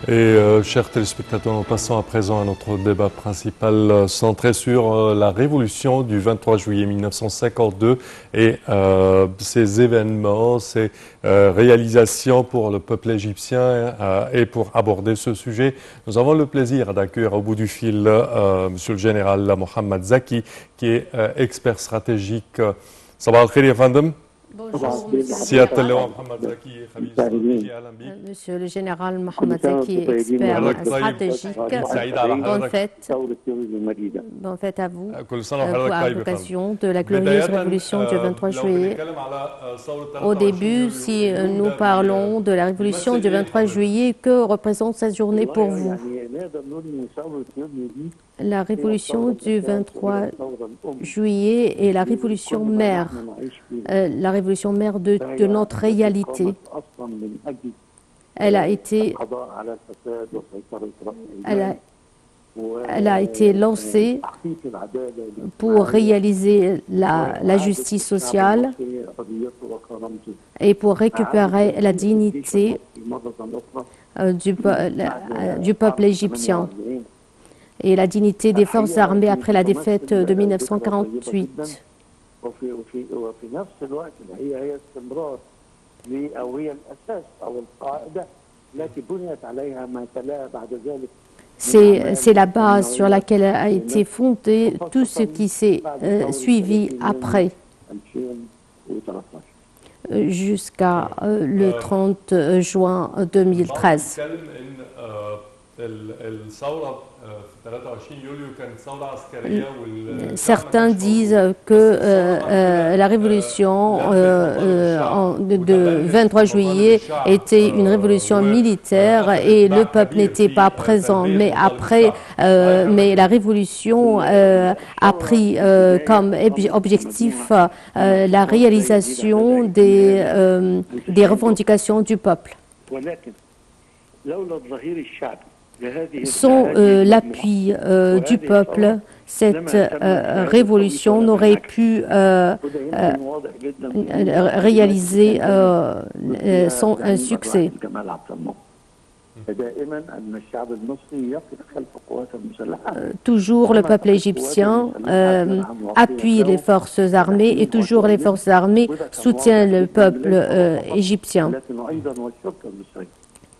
Chers téléspectateurs, nous passons à présent à notre débat principal centré sur la révolution du 23 juillet 1952 et ses événements, ses réalisations pour le peuple égyptien. Et pour aborder ce sujet, nous avons le plaisir d'accueillir au bout du fil Monsieur le Général Mohamed Zaki, qui est expert stratégique. Sabah al-Khir, ya fandem. Bonjour, Monsieur le général Mohamed Zaki, expert stratégique. Bonne fête à vous à l'occasion de la glorieuse révolution du 23 juillet. Au début, si nous parlons de la révolution du 23 juillet, que représente cette journée pour vous? La révolution du 23 juillet est la révolution mère de notre réalité. Elle a été lancée pour réaliser la justice sociale et pour récupérer la dignité du peuple égyptien et la dignité des forces armées après la défaite de 1948. C'est la base sur laquelle a été fondé tout ce qui s'est suivi après, jusqu'à le 30 juin 2013. Certains disent que la révolution de 23 juillet était une révolution militaire et le peuple n'était pas présent. Mais la révolution a pris comme objectif la réalisation des revendications du peuple. Sans l'appui du peuple, cette révolution n'aurait pu réaliser son succès. Toujours le peuple égyptien appuie les forces armées et toujours les forces armées soutiennent le peuple égyptien.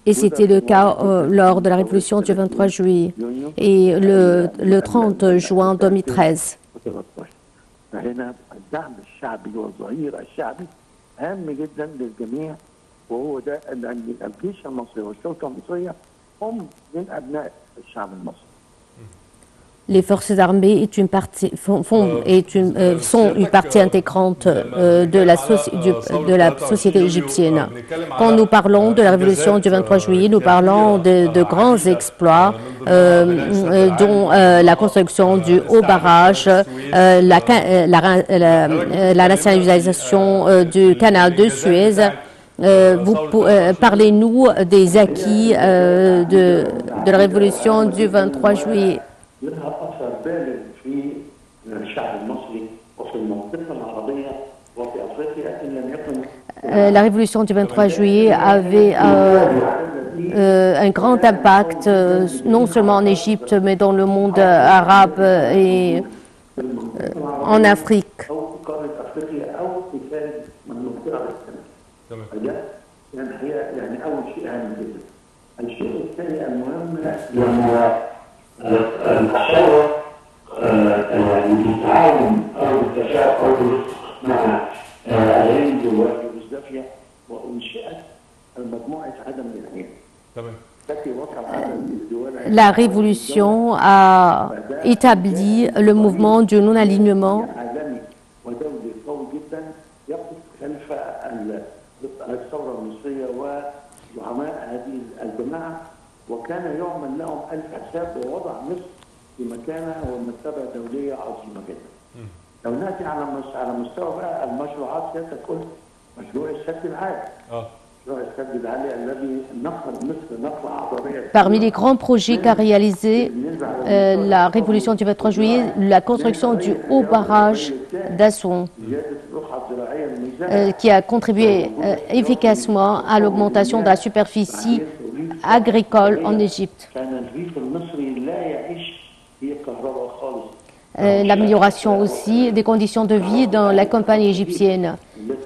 Et c'était le cas lors de la révolution du 23 juillet et le 30 juin 2013. Les forces armées sont une partie intégrante de la société égyptienne. Quand nous parlons de la révolution du 23 juillet, nous parlons de grands exploits, dont la construction du haut barrage, la nationalisation du canal de Suez. Parlez-nous des acquis de la révolution du 23 juillet. La révolution du 23 juillet avait un grand impact, non seulement en Égypte, mais dans le monde arabe et en Afrique. La révolution a établi le mouvement du non-alignement Parmi les grands projets qu'a réalisé la révolution du 23 juillet, la construction du haut barrage d'Aswan, qui a contribué efficacement à l'augmentation de la superficie agricole en Égypte. L'amélioration aussi des conditions de vie dans la campagne égyptienne,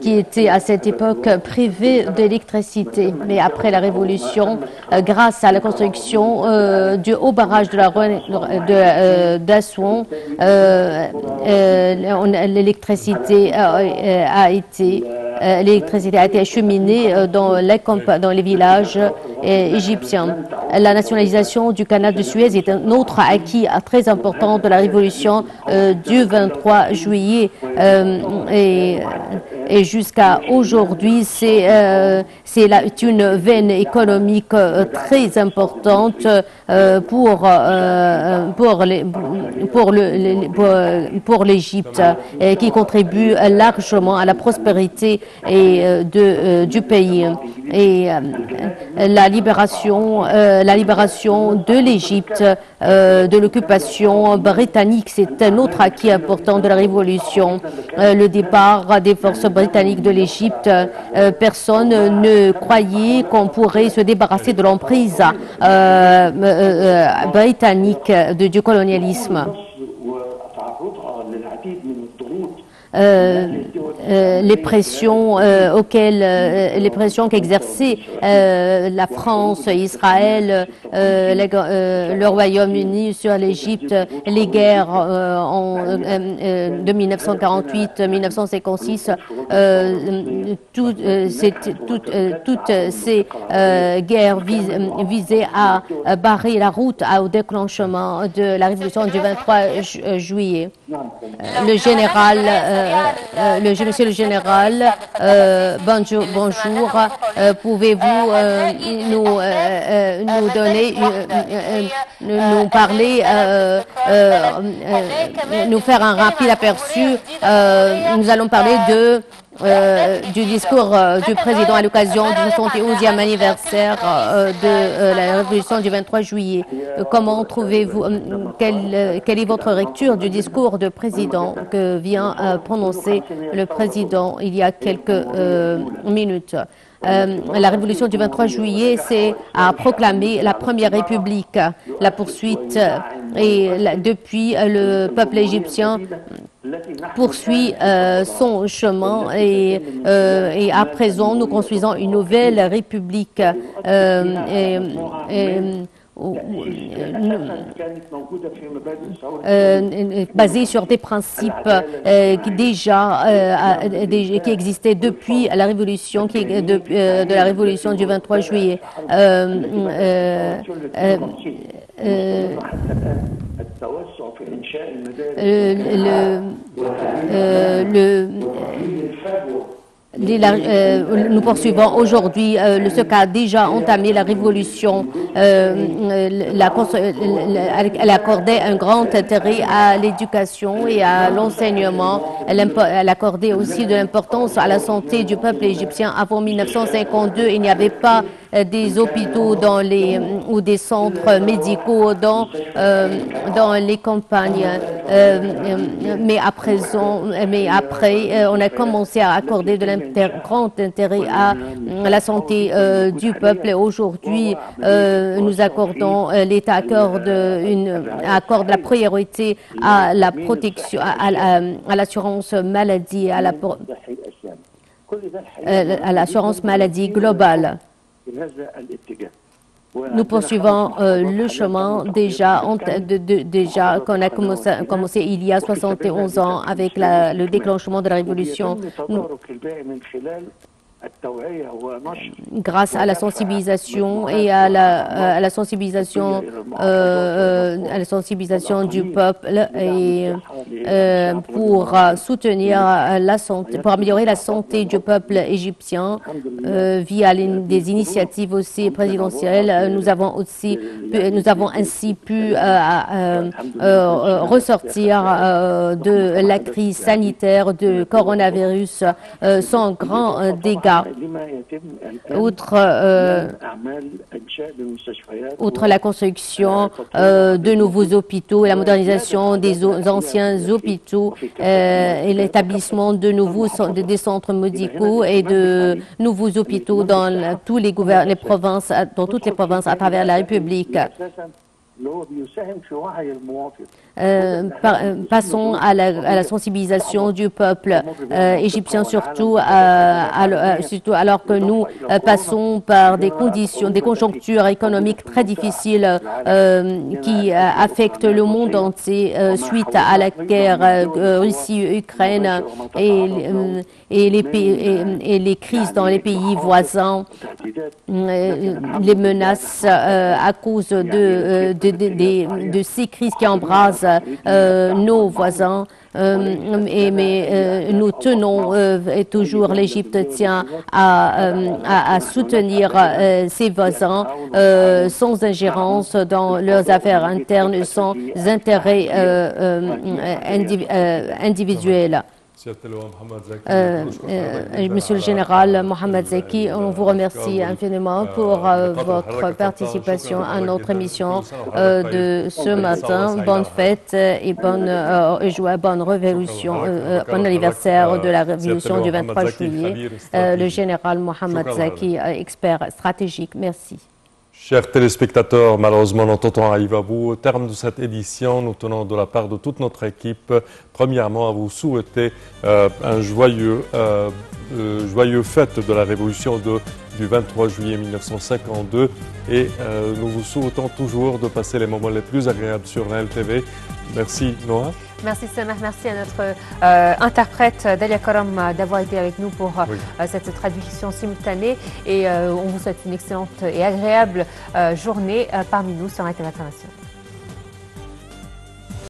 qui était à cette époque privée d'électricité. Mais après la Révolution, grâce à la construction du haut barrage d'Assouan, l'électricité a été acheminée dans les villages égyptiens. La nationalisation du canal de Suez est un autre acquis très important de la Révolution du 23 juillet et jusqu'à aujourd'hui, c'est une veine économique très importante pour l'Égypte, qui contribue largement à la prospérité du pays. Et la libération de l'Égypte de l'occupation britannique, c'est un autre acquis important de la Révolution. Le départ des forces britanniques de l'Égypte, personne ne croyait qu'on pourrait se débarrasser de l'emprise britannique du colonialisme. Les pressions qu'exerçaient la France, Israël, le Royaume-Uni sur l'Égypte, les guerres de 1948-1956, toutes ces guerres visaient à barrer la route au déclenchement de la révolution du 23 juillet. Monsieur le général, bonjour. Pouvez-vous nous faire un rapide aperçu? Nous allons parler du discours du président à l'occasion du 71e anniversaire de la révolution du 23 juillet. Comment trouvez-vous, quelle est votre lecture du discours du président que vient prononcer le président il y a quelques minutes? La révolution du 23 juillet, c'est à proclamer la première république, la poursuite, et depuis le peuple égyptien poursuit son chemin et à présent nous construisons une nouvelle république basée sur des principes qui existaient depuis la révolution de la révolution du 23 juillet. Nous poursuivons aujourd'hui ce qu'a déjà entamé la révolution. Elle accordait un grand intérêt à l'éducation et à l'enseignement. Elle accordait aussi de l'importance à la santé du peuple égyptien. Avant 1952, il n'y avait pas des hôpitaux ou des centres médicaux dans les campagnes. Mais après, on a commencé à accorder de grand intérêt à la santé du peuple. Aujourd'hui, nous accordons, l'État accorde la priorité à la protection, à l'assurance maladie, à l'assurance maladie globale. Nous poursuivons le chemin déjà qu'on a commencé il y a 71 ans avec le déclenchement de la révolution. Grâce à la sensibilisation et à la sensibilisation du peuple et pour soutenir la santé, pour améliorer la santé du peuple égyptien via des initiatives aussi présidentielles, nous avons ainsi pu ressortir de la crise sanitaire de coronavirus sans grand dégât. cela, outre la construction de nouveaux hôpitaux et la modernisation des anciens hôpitaux et l'établissement de des centres médicaux et de nouveaux hôpitaux dans toutes les provinces à travers la République. Passons à la sensibilisation du peuple égyptien, surtout alors que nous passons par des conjonctures économiques très difficiles qui affectent le monde entier suite à la guerre Russie-Ukraine et les crises dans les pays voisins, les menaces à cause de ces crises qui embrasent nos voisins. Mais nous tenons toujours, l'Égypte tient à soutenir ses voisins sans ingérence dans leurs affaires internes, sans intérêts individuels. Monsieur le général Mohamed Zaki, on vous remercie infiniment pour votre participation à notre émission de ce matin. Bonne fête et bonne révolution, bon anniversaire de la révolution du 23 juillet. Le général Mohamed Zaki, expert stratégique. Merci. Chers téléspectateurs, malheureusement notre temps arrive à bout. Au terme de cette édition, nous tenons de la part de toute notre équipe, premièrement à vous souhaiter un joyeux fête de la révolution du 23 juillet 1952 et nous vous souhaitons toujours de passer les moments les plus agréables sur la LTV. Merci Noah. Merci Samah, merci à notre interprète Dalia Karam d'avoir été avec nous pour cette traduction simultanée et on vous souhaite une excellente et agréable journée parmi nous sur la TV Internationale.